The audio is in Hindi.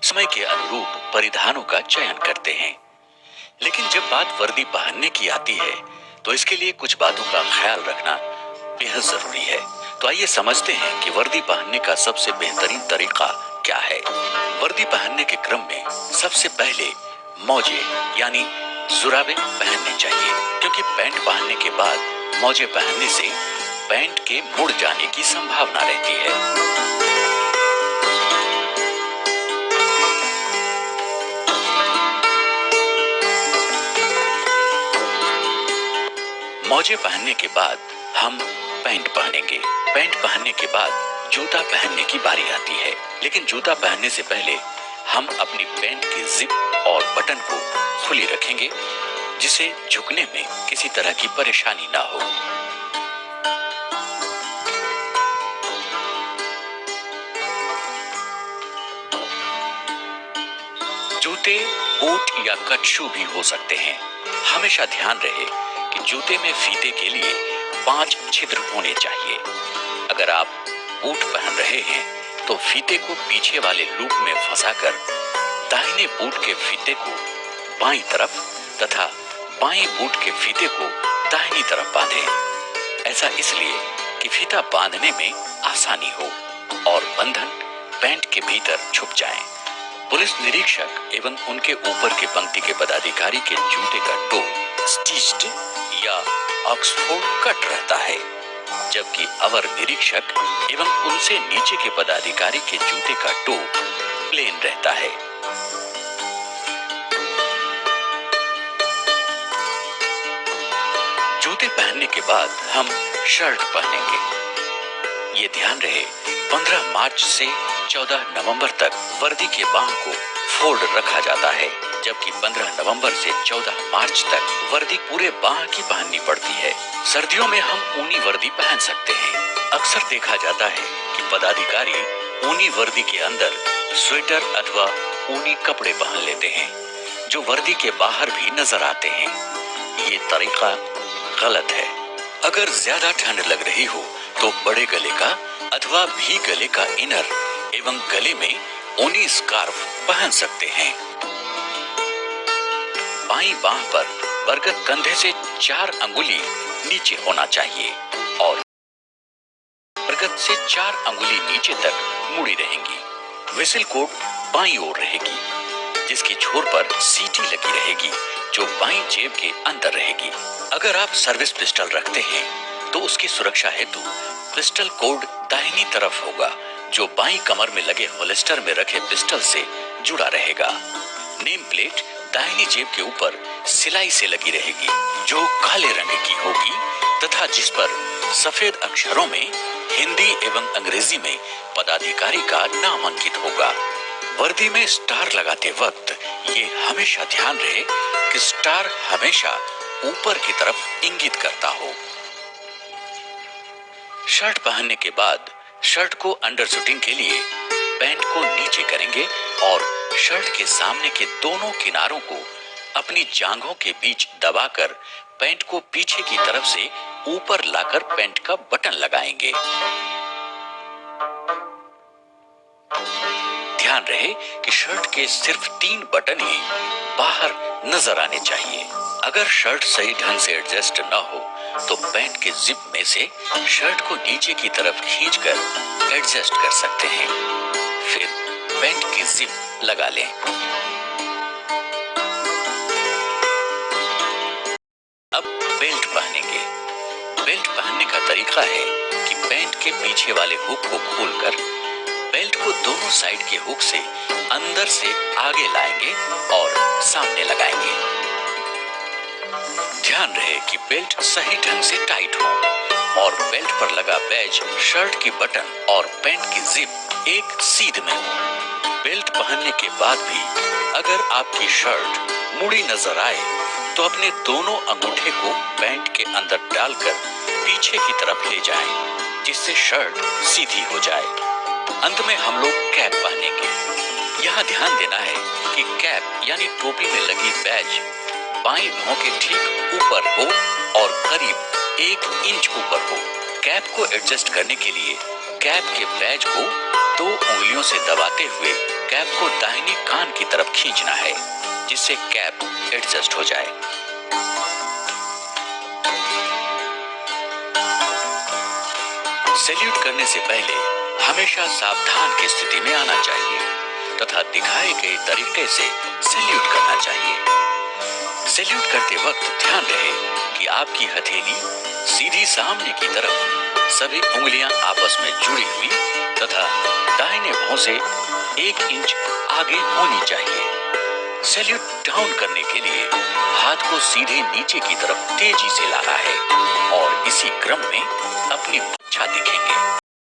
समय के अनुरूप परिधानों का चयन करते हैं। लेकिन जब बात वर्दी पहनने की आती है तो इसके लिए कुछ बातों का ख्याल रखना बेहद जरूरी है। तो आइए समझते हैं कि वर्दी पहनने का सबसे बेहतरीन तरीका क्या है। वर्दी पहनने के क्रम में सबसे पहले मोजे यानी जुराबे पहनने चाहिए, क्योंकि पैंट पहनने के बाद मोजे पहनने से पैंट के मुड़ जाने की संभावना रहती है। मोजे पहनने के बाद हम पैंट पहनेंगे। पैंट पहनने के बाद जूता पहनने की बारी आती है, लेकिन जूता पहनने से पहले हम अपनी पैंट की जिप और बटन को खुली रखेंगे, जिसे झुकने में किसी तरह की परेशानी ना हो। जूते बूट या कट शू भी हो सकते हैं। हमेशा ध्यान रहे कि जूते में फीते के लिए 5 छिद्र होने चाहिए। अगर आप बूट पहन रहे हैं तो फीते को पीछे वाले लूप में फंसाकर दाहिने बूट के फीते को बाईं तरफ तथा बाएं बूट के फीते को दाहिनी तरफ बांधें। ऐसा इसलिए कि फीता बांधने में आसानी हो और बंधन पैंट के भीतर छुप जाए। पुलिस निरीक्षक एवं उनके ऊपर के पंक्ति के पदाधिकारी के जूते का टो स्टिच्ड या ऑक्सफोर्ड कट रहता है, जबकि अवर निरीक्षक एवं उनसे नीचे के पदाधिकारी के जूते का टो प्लेन रहता है। जूते पहनने के बाद हम शर्ट पहनेंगे। ये ध्यान रहे 15 मार्च से 14 नवंबर तक वर्दी के बांह को फोल्ड रखा जाता है, जबकि 15 नवंबर से 14 मार्च तक वर्दी पूरे बांह की पहननी पड़ती है। सर्दियों में हम ऊनी वर्दी पहन सकते हैं। अक्सर देखा जाता है कि पदाधिकारी ऊनी वर्दी के अंदर स्वेटर अथवा ऊनी कपड़े पहन लेते हैं, जो वर्दी के बाहर भी नजर आते हैं। ये तरीका गलत है। अगर ज्यादा ठंड लग रही हो तो बड़े गले का अथवा भी गले का इनर एवं गले में ऊनी स्कार्फ पहन सकते हैं। बाईं बांह पर बरगद कंधे से 4 अंगुली नीचे होना चाहिए और बरगद से 4 अंगुली नीचे तक मुड़ी रहेंगी। व्हिसल कोट बाईं ओर रहेगी, जिसकी छोर पर सीटी लगी रहेगी, जो बाईं जेब के अंदर रहेगी। अगर आप सर्विस पिस्टल रखते हैं तो उसकी सुरक्षा हेतु पिस्टल कोड दाहिनी तरफ होगा, जो बाईं कमर में लगे होल्स्टर में रखे पिस्टल से जुड़ा रहेगा। नेम प्लेट दाहिनी जेब के ऊपर सिलाई से लगी रहेगी, जो काले रंग की होगी तथा जिस पर सफेद अक्षरों में हिंदी एवं अंग्रेजी में पदाधिकारी का नाम अंकित होगा। वर्दी में स्टार लगाते वक्त ये हमेशा ध्यान रहे कि स्टार हमेशा ऊपर की तरफ इंगित करता हो। शर्ट पहनने के बाद शर्ट को अंडर शूटिंग के लिए पैंट को नीचे करेंगे और शर्ट के सामने के दोनों किनारों को अपनी जांघों के बीच दबाकर पैंट को पीछे की तरफ से ऊपर लाकर पैंट का बटन लगाएंगे। ध्यान रहे कि शर्ट के सिर्फ 3 बटन ही बाहर नजर आने चाहिए। अगर शर्ट सही ढंग से एडजस्ट न हो तो पैंट के जिप में से शर्ट को नीचे की तरफ खींचकर एडजस्ट कर सकते हैं। फिर पैंट की जिप लगा लें। अब बेल्ट पहनेंगे। बेल्ट पहनने का तरीका है कि पैंट के पीछे वाले हुक को खोलकर बेल्ट को दोनों साइड के हुक से अंदर से आगे लाएंगे और सामने लगाएंगे। ध्यान रहे कि बेल्ट सही ढंग से टाइट हो और बेल्ट पर लगा बैज, शर्ट की बटन और पैंट की जिप एक सीध में हो। बेल्ट पहनने के बाद भी अगर आपकी शर्ट मुड़ी नजर आए तो अपने दोनों अंगूठे को पैंट के अंदर डालकर पीछे की तरफ ले जाएं, जिससे शर्ट सीधी हो जाए। अंत में हम लोग कैप पहनेंगे। यहाँ ध्यान देना है कि कैप यानी टोपी में लगी बैज बाईं भौं के ठीक ऊपर हो और करीब 1 इंच ऊपर हो। कैप को एडजस्ट करने के लिए कैप के बैज को 2 उंगलियों से दबाते हुए कैप को दाहिने कान की तरफ खींचना है, जिससे कैप एडजस्ट हो जाए। सैल्यूट करने से पहले हमेशा सावधान की स्थिति में आना चाहिए तथा दिखाए गए तरीके से सैल्यूट करना चाहिए। सैल्यूट करते वक्त ध्यान रहे कि आपकी हथेली सीधी सामने की तरफ, सभी उंगलियां आपस में जुड़ी हुई तथा दाहिने भौं से 1 इंच आगे होनी चाहिए। सैल्यूट डाउन करने के लिए हाथ को सीधे नीचे की तरफ तेजी से लाना है और इसी क्रम में अपनी छाती दिखेंगे।